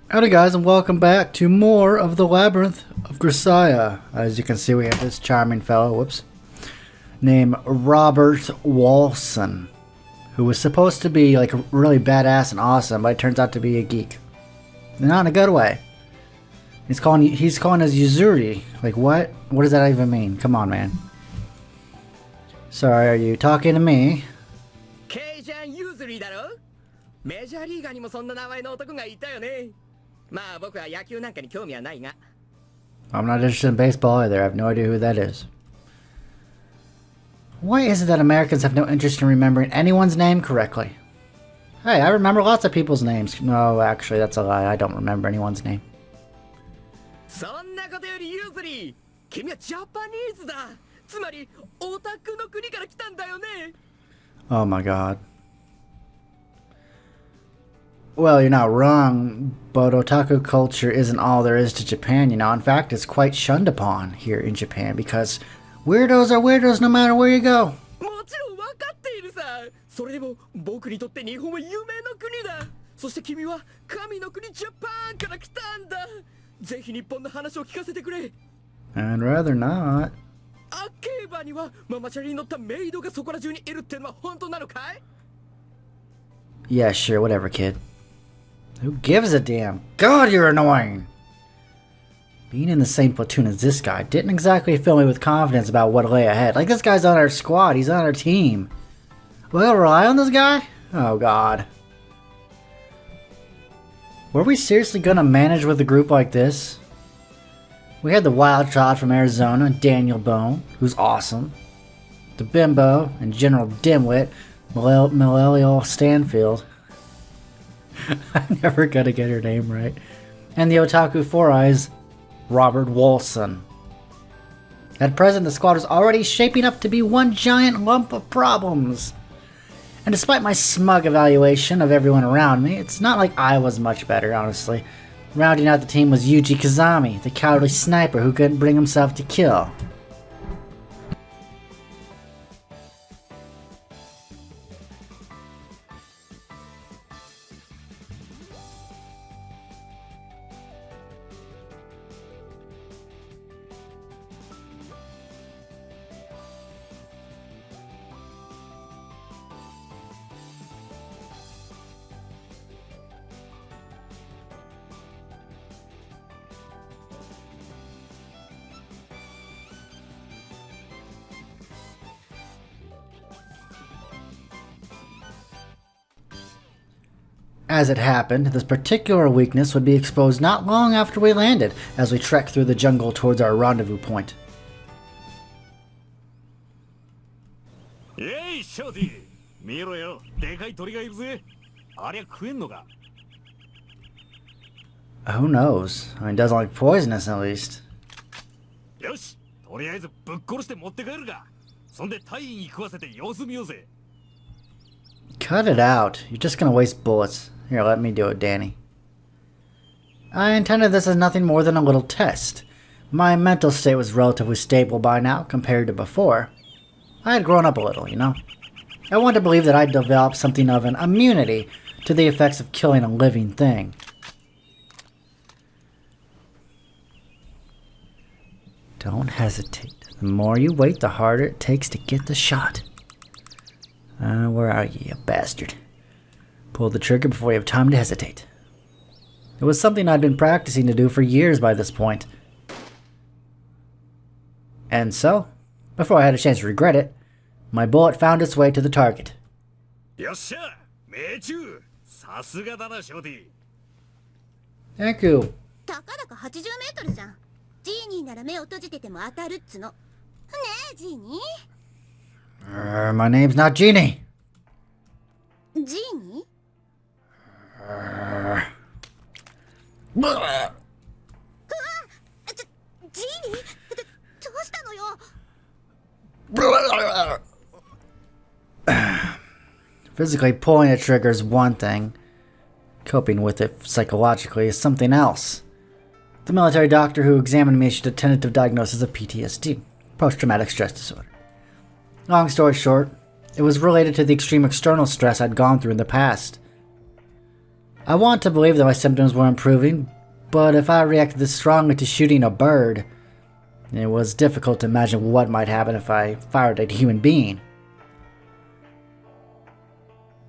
Howdy guys, and welcome back to more of the Labyrinth of Grisaia. As you can see, we have this charming fellow, named Robert Walson, who was supposed to be like really badass and awesome, but it turns out to be a geek. Not in a good way. He's calling us Yuzuri. Like what? What does that even mean? Come on, man. Sorry, are you talking to me? I'm not interested in baseball either. I have no idea who that is. Why is it that Americans have no interest in remembering anyone's name correctly? Hey, I remember lots of people's names. No, actually, that's a lie. I don't remember anyone's name. Oh my god. Well, you're not wrong, but otaku culture isn't all there is to Japan, you know. In fact, it's quite shunned upon here in Japan because weirdos are weirdos no matter where you go. I'd rather not. Yeah, sure, whatever, kid. Who gives a damn? God, you're annoying! Being in the same platoon as this guy didn't exactly fill me with confidence about what lay ahead. Like, this guy's on our squad, he's on our team. Will I rely on this guy? Oh god. Were we seriously gonna manage with a group like this? We had the wild child from Arizona, Daniel Bone, who's awesome. The bimbo and general dimwit, Millennial Stanfield. I'm never gonna get her name right. And the otaku four eyes, Robert Walson. At present, the squad is already shaping up to be one giant lump of problems. And despite my smug evaluation of everyone around me, it's not like I was much better, honestly. Rounding out the team was Yuji Kazami, the cowardly sniper who couldn't bring himself to kill. As it happened, this particular weakness would be exposed not long after we landed, as we trekked through the jungle towards our rendezvous point. Hey, Shorty! Miro, Who knows? I mean, it doesn't look poisonous at least. Cut it out. You're just gonna waste bullets. Here, let me do it, Danny. I intended this as nothing more than a little test. My mental state was relatively stable by now, compared to before. I had grown up a little, you know. I wanted to believe that I'd developed something of an immunity to the effects of killing a living thing. Don't hesitate. The more you wait, the harder it takes to get the shot. Where are you bastard? Pull the trigger before you have time to hesitate. It was something I'd been practicing to do for years by this point. And so, before I had a chance to regret it, my bullet found its way to the target. Thank you. My name's not Genie. Genie? Genie? Physically pulling the trigger is one thing. Coping with it psychologically is something else. The military doctor who examined me issued a tentative diagnosis of PTSD, post-traumatic stress disorder. Long story short, it was related to the extreme external stress I'd gone through in the past. I want to believe that my symptoms were improving, but if I reacted this strongly to shooting a bird, it was difficult to imagine what might happen if I fired at a human being.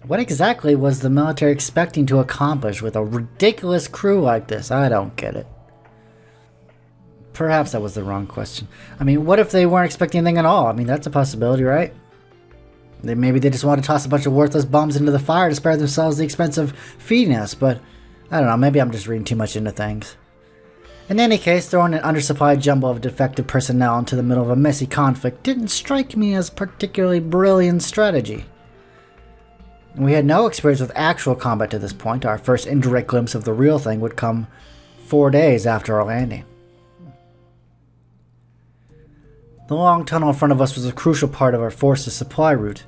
What exactly was the military expecting to accomplish with a ridiculous crew like this? I don't get it. Perhaps that was the wrong question. I mean, what if they weren't expecting anything at all? I mean, that's a possibility, right? Maybe they just want to toss a bunch of worthless bombs into the fire to spare themselves the expense of feeding us, but I don't know, maybe I'm just reading too much into things. In any case, throwing an undersupplied jumble of defective personnel into the middle of a messy conflict didn't strike me as a particularly brilliant strategy. We had no experience with actual combat to this point. Our first indirect glimpse of the real thing would come 4 days after our landing. The long tunnel in front of us was a crucial part of our force's supply route.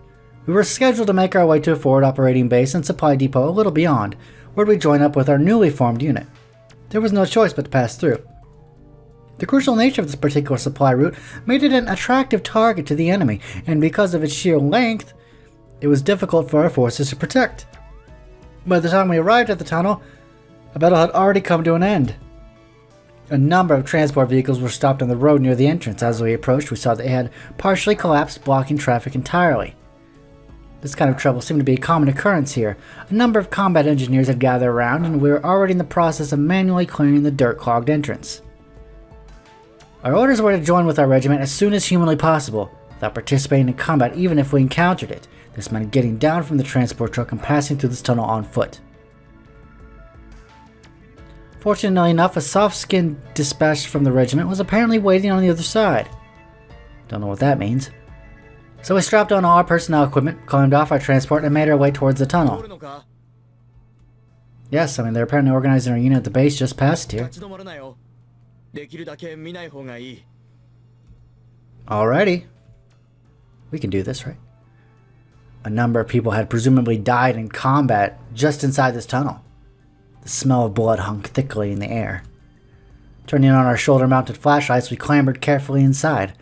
We were scheduled to make our way to a forward operating base and supply depot a little beyond, where we'd join up with our newly formed unit. There was no choice but to pass through. The crucial nature of this particular supply route made it an attractive target to the enemy, and because of its sheer length, it was difficult for our forces to protect. By the time we arrived at the tunnel, the battle had already come to an end. A number of transport vehicles were stopped on the road near the entrance. As we approached, we saw they had partially collapsed, blocking traffic entirely. This kind of trouble seemed to be a common occurrence here. A number of combat engineers had gathered around, and we were already in the process of manually clearing the dirt-clogged entrance. Our orders were to join with our regiment as soon as humanly possible, without participating in combat even if we encountered it. This meant getting down from the transport truck and passing through this tunnel on foot. Fortunately enough, a soft-skinned dispatch from the regiment was apparently waiting on the other side. Don't know what that means. So we strapped on all our personnel equipment, climbed off our transport, and made our way towards the tunnel. Yes, I mean, they're apparently organizing our unit at the base just past here. Alrighty. We can do this, right? A number of people had presumably died in combat just inside this tunnel. The smell of blood hung thickly in the air. Turning on our shoulder-mounted flashlights, we clambered carefully inside.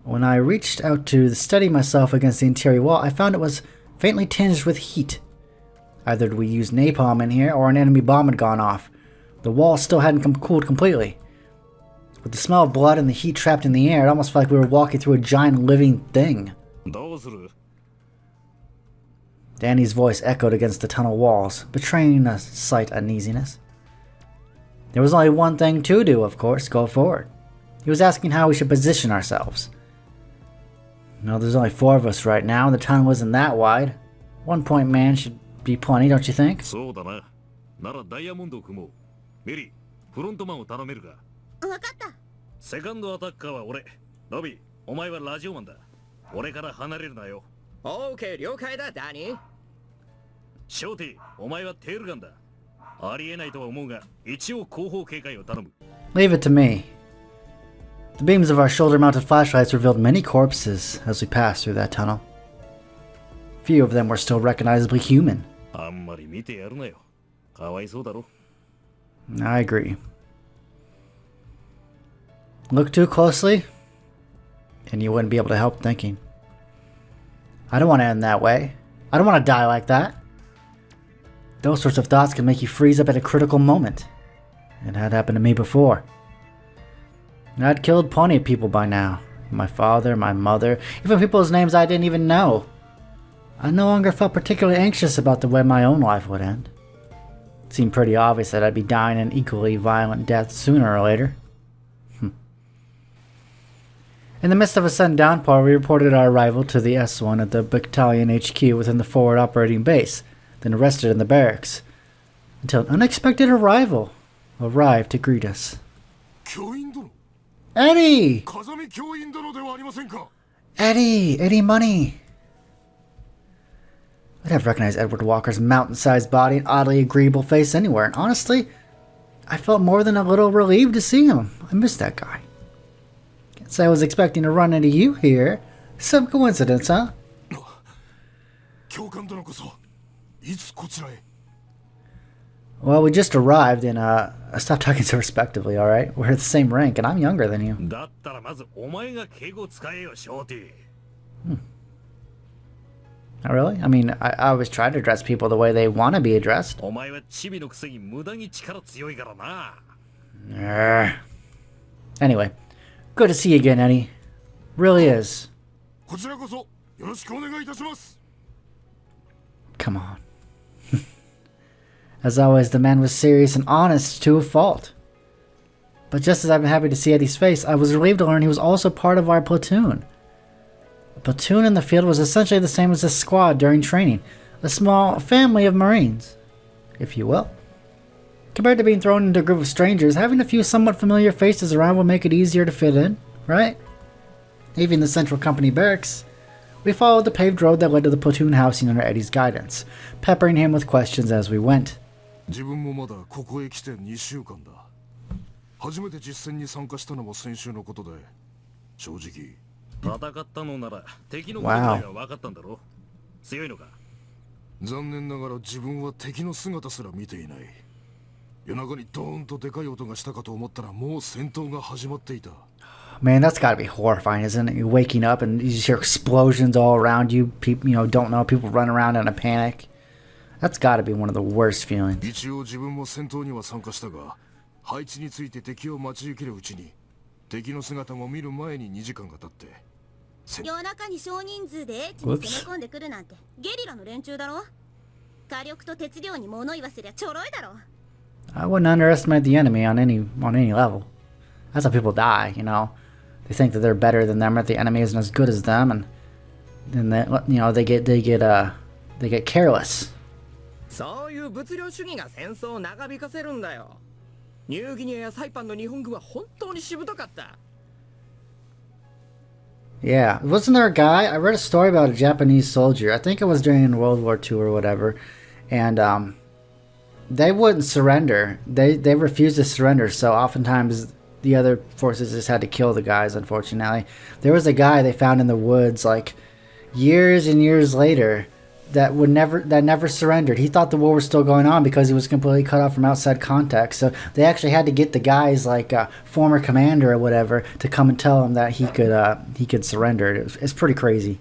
When I reached out to steady myself against the interior wall, I found it was faintly tinged with heat. Either we used napalm in here, or an enemy bomb had gone off. The wall still hadn't cooled completely. With the smell of blood and the heat trapped in the air, it almost felt like we were walking through a giant living thing. Danny's voice echoed against the tunnel walls, betraying a slight uneasiness. There was only one thing to do, of course, go forward. He was asking how we should position ourselves. No, there's only 4 of us right now, and the tunnel isn't that wide. 1-point man should be plenty, don't you think? Okay, 了解だ、ダニー。ショーティ、お前はテールガンだ。ありえないとは思うが、一応後方警戒を頼む。Leave it to me. The beams of our shoulder-mounted flashlights revealed many corpses as we passed through that tunnel. Few of them were still recognizably human. あんまり見てやるなよ。かわいそうだろ。I agree. Look too closely, and you wouldn't be able to help thinking. I don't want to end that way. I don't want to die like that. Those sorts of thoughts can make you freeze up at a critical moment. It had happened to me before. I'd killed plenty of people by now. My father, my mother, even people's names I didn't even know. I no longer felt particularly anxious about the way my own life would end. It seemed pretty obvious that I'd be dying an equally violent death sooner or later. In the midst of a sudden downpour, we reported our arrival to the S1 at the battalion HQ within the forward operating base, then rested in the barracks, until an unexpected arrival arrived to greet us. Eddie! Eddie Money! I'd have recognized Edward Walker's mountain-sized body and oddly agreeable face anywhere, and honestly, I felt more than a little relieved to see him. I missed that guy. Can't say I was expecting to run into you here. Some coincidence, huh? Well, we just arrived and, stop talking so respectively, alright? We're at the same rank, and I'm younger than you. Not really? I mean, I always try to address people the way they want to be addressed. お前はチビのくせに無駄に力強いからな。Anyway, good to see you again, Eddie. Really is. こちらこそよろしくお願いいたします。 Come on. As always, the man was serious and honest to a fault. But just as I'm happy to see Eddie's face, I was relieved to learn he was also part of our platoon. A platoon in the field was essentially the same as a squad during training, a small family of Marines, if you will. Compared to being thrown into a group of strangers, having a few somewhat familiar faces around will make it easier to fit in, right? Leaving the Central Company barracks, we followed the paved road that led to the platoon housing under Eddie's guidance, peppering him with questions as we went. 自分もまだここへ来て2週間だ。初めて実戦に参加したのも先週のことで、正直。戦ったのなら敵のことが分かったんだろ。強いのか。残念ながら自分は敵の姿すら見ていない。夜中にドーンとでかい音がしたかと思ったらもう戦闘が始まっていた。Man, that's gotta be horrifying, isn't it? You're waking up and you just hear explosions all around you. People, don't know. People run around in a panic. That's gotta be one of the worst feelings. 一応自分も戦闘には参加したが、配置について敵を待ち受けるうちに、敵の姿も見る前に2時間が経って。夜中に少人数でHに攻め込んでくるなんてゲリラの連中だろ。火力と鉄量に物言わせりゃちょろいだろ。I wouldn't underestimate the enemy on any level. That's how people die, They think that they're better than them, or the enemy isn't as good as them, and then they get careless. そういう物量主義が戦争を長引かせるんだよ。ニューギニアやサイパンの日本軍は本当にしぶとかった。Yeah, wasn't there a guy? I read a story about a Japanese soldier. I think it was during World War II or whatever, and they wouldn't surrender. They refused to surrender. So oftentimes the other forces just had to kill the guys. Unfortunately, there was a guy they found in the woods like years and years later that never surrendered. He thought the war was still going on because he was completely cut off from outside contact. So they actually had to get the guy's former commander or whatever to come and tell him that he could surrender. It's pretty crazy.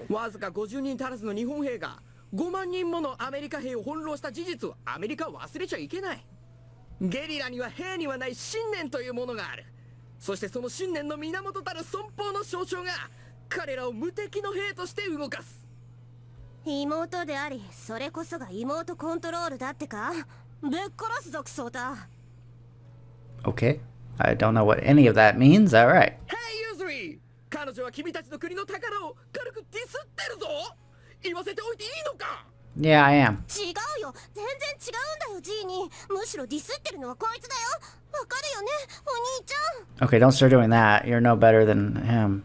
わずか50人足らずの日本兵が5万人ものアメリカ兵を翻弄した事実をアメリカは忘れちゃいけない。ゲリラには兵にはない信念というものがある。そしてその信念の源たる損保の象徴が彼らを無敵の兵として動かす。妹であり、それこそが妹コントロールだってか。ぶっ殺すぞクソータ。Okay, I don't know what any of that means. All right. Hey, Yuzuri! 彼女は君たちの国の宝を軽くディスってるぞ。言わせておいていいのか。Yeah, I am. 違うよ、全然違うんだよ、ジーニー。むしろディスってるのはこいつだよ。わかるよね、お兄ちゃん。Okay, don't start doing that. You're no better than him.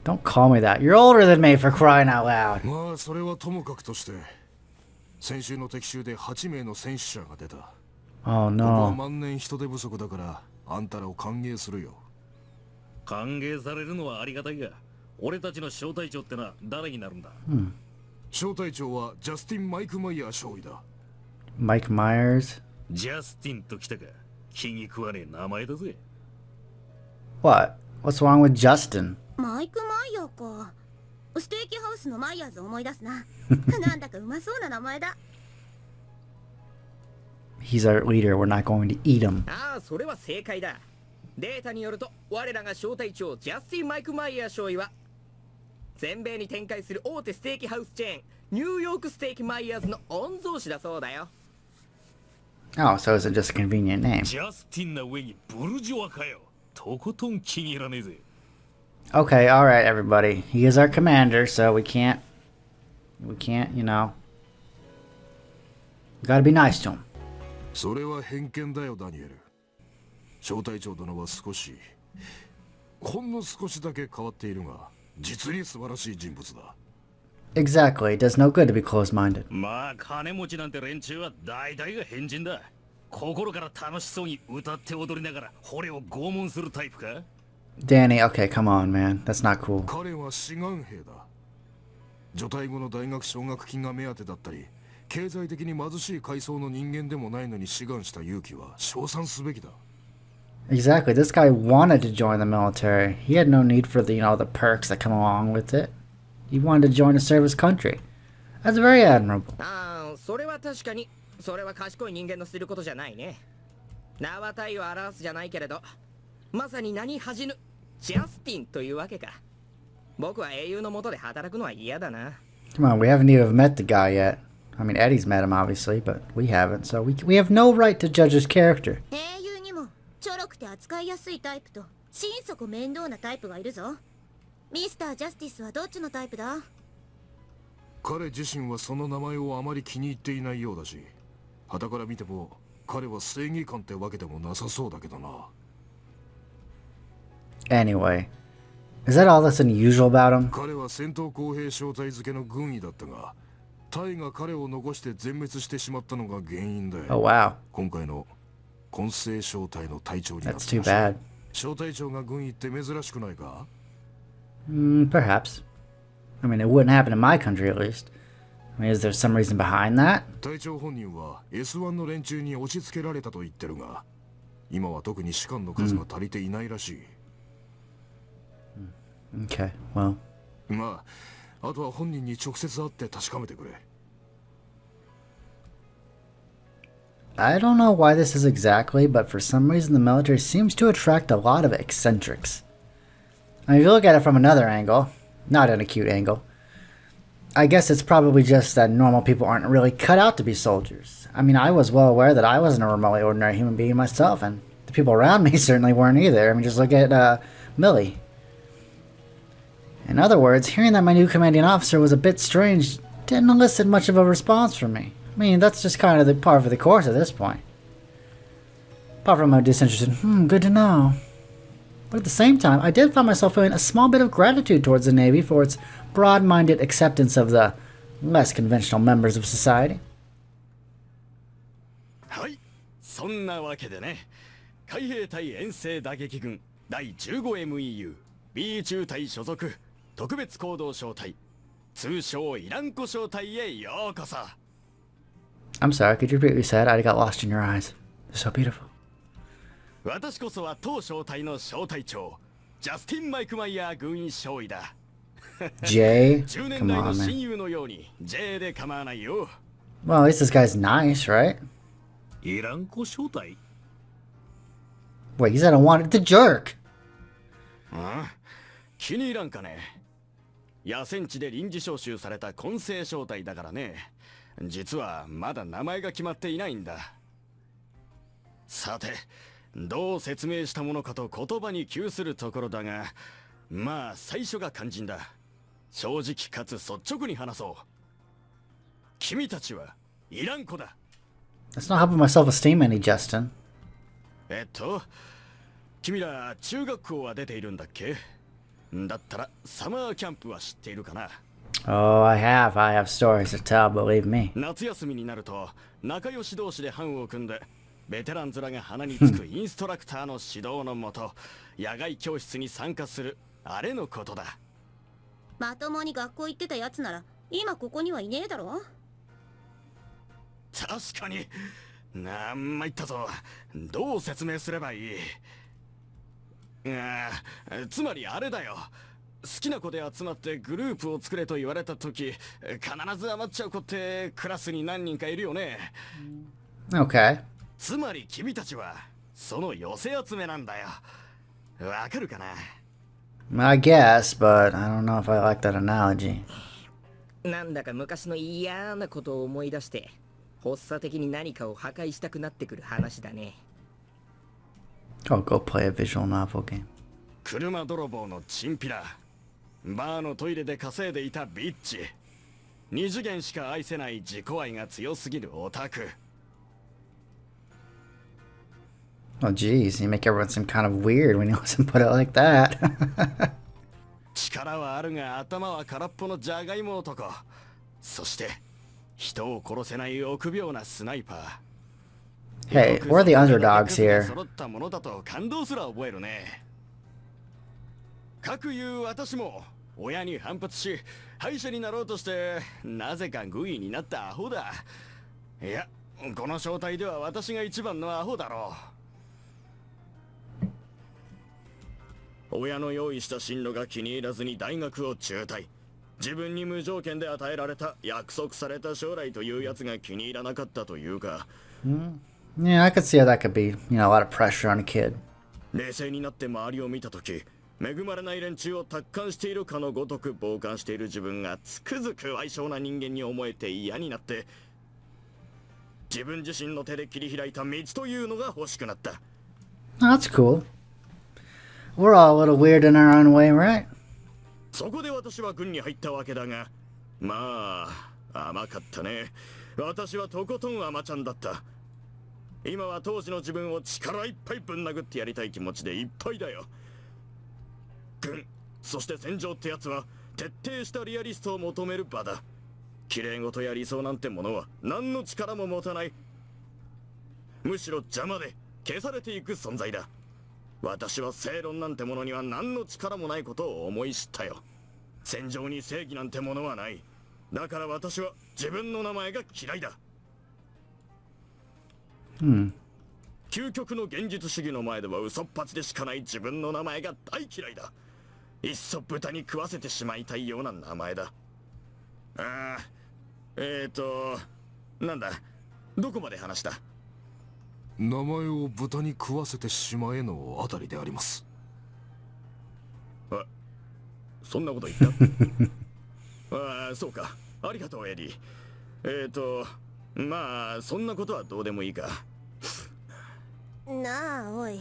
Don't call me that. You're older than me, for crying out loud. まあそれはともかくとして、先週の敵襲で8名の戦死者が出た。Oh ここは no. 万年人手不足だからあんたらを歓迎するよ。歓迎されるのはありがたいが、俺たちの小隊長ってのは誰になるんだ。小隊長はジャスティン・マイク・マイヤー少尉だ。 Mike Myers? ジャスティンと来たか。気に食わねえ名前だぜ。What? What's wrong with Justin? マイク・マイヤーか。ステーキハウスのマイヤーズを思い出すな。なんだかうまそうな名前だ。He's our leader. We're not going to eat him. ああ、それは正解だ。データによると、我らが小隊長ジャスティン・マイク・マイヤー少尉は全米に展開する大手ステーキハウスチェーンニューヨークステーキマイヤーズの御曹司だそうだよ。 Oh, so it's just a convenient name. ジャスティンな上にブルジョワかよ。とことん気に入らねえぜ。Okay, alright, everybody. He is our commander, so we can't, gotta be nice to him. それは偏見だよ、ダニエル。小隊長殿はほんの少しだけ変わっているが、実に素晴らしい人物だ。Exactly. It does no good to be closed-minded. まあ金持ちなんて連中は大体が変人だ。心から楽しそうに歌って踊りながら捕虜を拷問するタイプか。 Danny, okay, come on, man. That's not cool. 彼は志願兵だ。除隊後の大学奨学金が目当てだったり、経済的に貧しい階層の人間でもないのに志願した勇気は称賛すべきだ。Exactly. This guy wanted to join the military. He had no need for the perks that come along with it. He wanted to join to serve his country. That's very admirable. ああ、それは確かに、それは賢い人間のすることじゃないね。名は体を表すじゃないけれど、まさに名に恥じぬジャスティンというわけか。僕は英雄の下で働くのは嫌だな。Come on, we haven't even met the guy yet. I mean, Eddie's met him, obviously, but we haven't, so we have no right to judge his character. 英雄にもちょろくて扱いやすいタイプと心底面倒なタイプがいるぞ。ミスター・ジャスティスはどっちのタイプだ？彼自身はその名前をあまり気に入っていないようだし、傍から見ても彼は正義感ってわけでもなさそうだけどな。Anyway, is that all that's unusual about him? 彼は戦闘公兵小隊付けの軍医だったが、隊が彼を残して全滅してしまったのが原因で、Oh wow, 今回の混成小隊の隊長になった that's らしい。 too bad. 小隊長が軍医って珍しくないか？ Perhaps. I mean, it wouldn't happen in my country at least. I mean, is there some reason behind that? 隊長本人は S1 の連中に押し付けられたと言ってるが、今は特に士官の数が足りていないらしい。Okay, well. まあ、あとは本人に直接会って確かめてくれ。I don't know why this is exactly, but for some reason the military seems to attract a lot of eccentrics. I mean, if you look at it from another angle, not an acute angle, I guess it's probably just that normal people aren't really cut out to be soldiers. I mean, I was well aware that I wasn't a remotely ordinary human being myself, and the people around me certainly weren't either. I mean, just look at Millie. In other words, hearing that my new commanding officer was a bit strange didn't elicit much of a response from me. I mean, that's just kind of the par for the course at this point. Apart from a disinterested, good to know. But at the same time, I did find myself feeling a small bit of gratitude towards the Navy for its broad-minded acceptance of the less conventional members of society. はい、そんなわけでね、海兵隊遠征打撃軍第 15MEU B 中隊所属特別行動小隊、通称イランコ小隊へようこそ。I'm sorry, could you repeat what you said? I got lost in your eyes. They're so beautiful. 私こそは当小隊の小隊長、ジャスティン・マイクマイヤー軍医少尉だ。Jay? 10年 Come 来の on, 親 man. 友のように J で構わないよ。Well, at least this guy's nice, right? イランコ小隊？ Wait, he said I wanted to jerk. 気に入らんかね。野戦地で臨時招集された混成小隊だからね。実はまだ名前が決まっていないんだ。さて、どう説明したものかと言葉に窮するところだが、まあ最初が肝心だ。正直かつ率直に話そう。君たちはイランコだ。 That's not helping my self-esteem any, Justin. 君ら中学校は出ているんだっけ？だったらサマーキャンプは知っているかな？ Oh, I have stories to tell, believe me. 夏休みになると仲良し同士で班を組んでベテラン面が鼻につくインストラクターの指導のもと野外教室に参加するあれのことだ。まともに学校行ってたやつなら今ここにはいねえだろ。確かにまいったぞ。どう説明すればいい？つまりあれだよ。好きな子で集まってグループを作れと言われた時、必ず余っちゃう子ってクラスに何人かいるよね。Okay. つまり君たちはその寄せ集めなんだよ。わかるかな？ I guess, but I don't know if I like that analogy. なんだか昔の嫌なことを思い出して発作的に何かを破壊したくなってくる話だね。 Oh, go play a visual novel game. 車泥棒のチンピラ、バーのトイレで稼いでいたビッチ、二次元しか愛せない自己愛が強すぎるオタク。 Oh, geez, you make everyone seem kind of weird when you listen put it like that. 力はあるが頭は空っぽのジャガイモ男。そして人を殺せない臆病なスナイパー。 Hey, we're the underdogs here. 揃ったものだと感動すら覚えるね。かくいう私も親に反発し歯医者になろうとしてなぜか軍医になったアホだ。いや、この正体では私が一番のアホだろう。親の用意した進路が気に入らずに大学を中退。自分に無条件で与えられた約束された将来というやつが気に入らなかったというか。Yeah, I could see how that could be, you know, a lot of pressure on a kid. 冷静になって周りを見たとき、恵まれない連中を達観しているかのごとく傍観している自分がつくづく矮小な人間に思えて嫌になって、自分自身の手で切り開いた道というのが欲しくなった。That's cool. We're all a little weird in our own way, right? そこで私は軍に入ったわけだが、まあ甘かったね。私はとことん甘ちゃんだった。今は当時の自分を力いっぱいぶん殴ってやりたい気持ちでいっぱいだよ。軍、そして戦場ってやつは徹底したリアリストを求める場だ。綺麗事や理想なんてものは何の力も持たない。むしろ邪魔で消されていく存在だ。私は正論なんてものには何の力もないことを思い知ったよ。戦場に正義なんてものはない。だから私は自分の名前が嫌いだ。究極の現実主義の前では嘘っぱちでしかない自分の名前が大嫌いだ。いっそ豚に食わせてしまいたいような名前だ。なんだ、どこまで話した？名前を豚に食わせてしまえのあたりであります。そんなこと言ったそうか。ありがとう、エディ。まあ、そんなことはどうでもいいか。なあ、おい。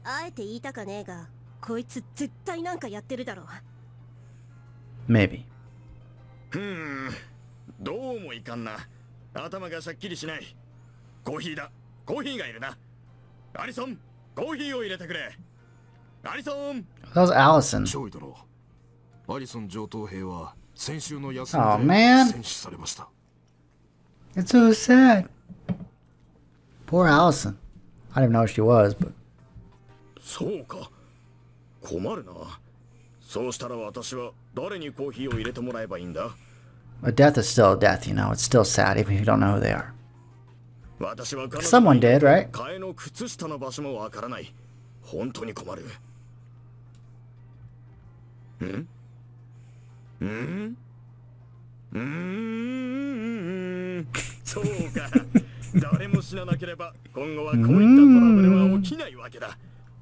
あえて言いたかねえが、こいつ絶対なんかやってるだろ。Maybe. どうもいかんな。頭がしゃっきりしない。コーヒーだ。コーヒーがいるな。アリソン、コーヒーを入れてくれ。アリソン。That was Allison. 少尉殿、アリソン上等兵は先週の休Oh, みで man. 戦死されました。It's so sad. Poor Allison. I didn't even know who she was, but そうか。困るな。そうしたら私は誰にコーヒーを入れてもらえばいいんだ？ a death is still a death, you know. It's still sad even if you don't know who they are. 私は Someone did, right? 替えの靴下の場所もわからない。本当に困る。そうか。誰も死ななければ今後はこういったトラブルは起きないわけだ。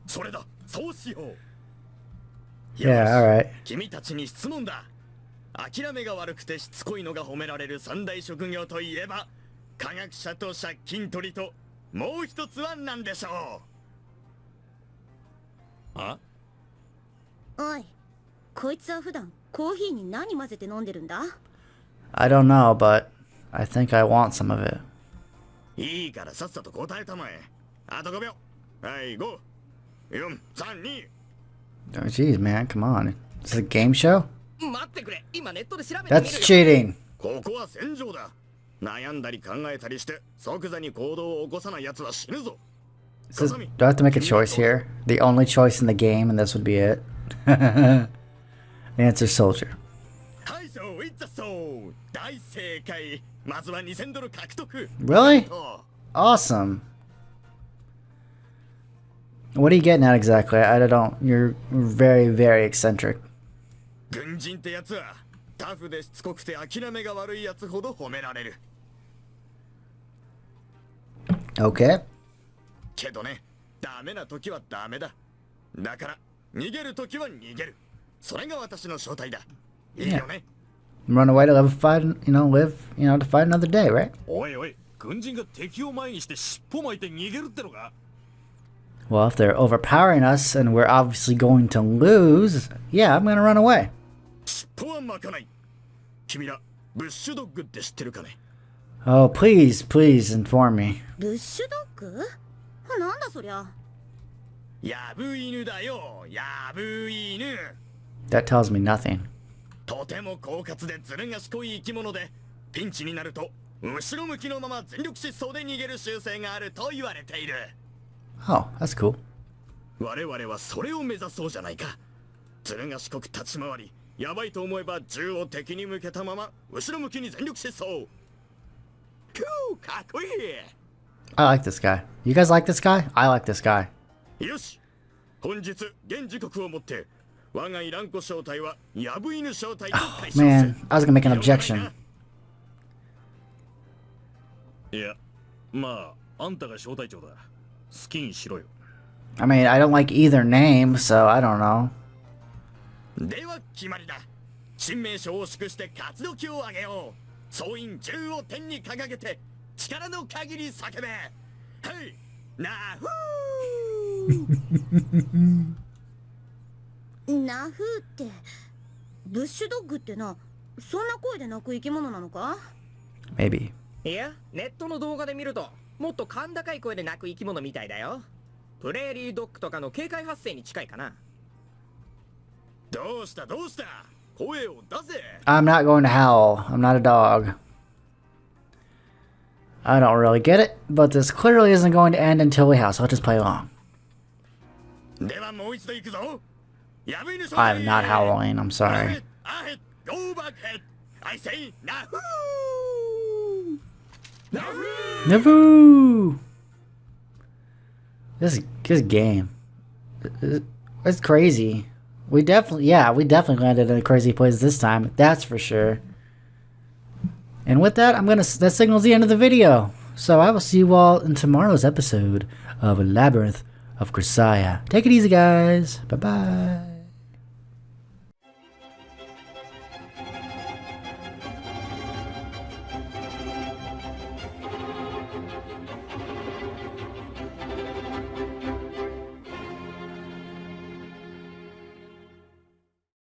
それだ。そうしよう。Yeah, alright. 君たちに質問だ。諦めが悪くてしつこいのが褒められる三大職業といえば、科学者と借金取りともう一つは何でしょう？おい、こいつは普段コーヒーに何混ぜて飲んでるんだ？ I don't know, but I think I want some of it. いいからさっさと答えたまえ。あと5秒。はい、5、4、3、2。Oh, jeez, man, come on. Is this a game show? 待ってくれ。今ネットで調べてみる That's よ。 cheating. ここは戦場だ。悩んだり考えたりして即座に行動を起こさない奴は死ぬぞ。 Do I have to make a choice here? The only choice in the game, and this would be it. The answer, soldier. はい、そう、いったそう。大正解。まずは2000ドル獲得。 Really? と Awesome. What are you getting at exactly? I don't. You're very, very eccentric. 軍人ってやつはタフでしつこくて諦めが悪いやつほど褒められる。 Okay. けどね、ダメな時はダメだ。だから逃げる時は逃げる。それが私の正体だ。いいよね。 Run away to live, fight, live, to fight another day, right? おいおい、軍人が敵を前にして尻尾巻いて逃げるってのか？ Well, if they're overpowering us and we're obviously going to lose, yeah, I'm gonna run away. 尻尾は巻かない。君らブッシュドッグって知ってるかね？ Oh, please, please inform me. ブッシュドッグ？なんだそりゃ。ヤブ犬だよ。ヤブ犬。 That tells me nothing. とても狡猾でずる賢い生き物で、ピンチになると後ろ向きのまま全力疾走で逃げる習性があると言われている。 Oh, that's cool. 我々はそれを目指そうじゃないか。ずる賢く立ち回り、やばいと思えば銃を敵に向けたまま後ろ向きに全力疾走。かっこいい。 I like this guy. You guys like this guy? I like this guy. よし、本日現時刻をもって我がいらんこ正体はヤブ犬正体と解消する。 Man, I was gonna make an objection. いや、まあ、あんたが招待長だ。好きにしろよ。I mean, I don't like either name, so I don't know. では決まりだ。新名称を祝して活動機を上げよう。総員10を天に掲げて力の限り叫べ。はいなふーナフーって、ブッシュドッグってな、そんな声で鳴く生き物なのか？ Maybe. いや、ネットの動画で見るともっと甲高い声で鳴く生き物みたいだよ。プレーリードッグとかの警戒発生に近いかな。どうしたどうした声を出せ。 I'm not going to howl. I'm not a dog. I don't really get it, but this clearly isn't going to end until we howl, so I'll just play along. ではもう一度行くぞ。ヤブ犬正 I'm 体。 not howling, I'm sorry. Go back head. I say なふなふ Navoo! This game. It's crazy. We definitely landed in a crazy place this time. That's for sure. And with that, that signals the end of the video. So I will see you all in tomorrow's episode of Labyrinth of Grisaia. Take it easy, guys. Bye-bye.